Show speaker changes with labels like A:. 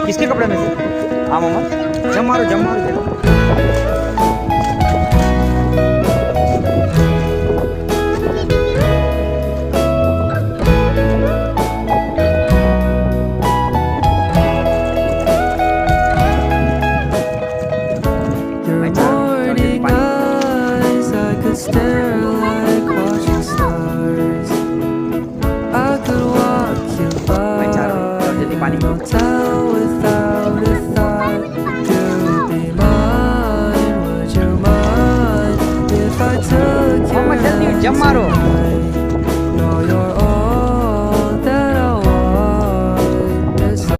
A: किसके कपड़े में से? हाँ मोहम्मद, जम मारो जम मारो जम।
B: Your morning eyes, I could stare like watching stars. I could walk you by, no tell without a thought. You'd be mine, would you mind if I took your
A: Mohammad जल्दी
B: hand
A: जम मारो।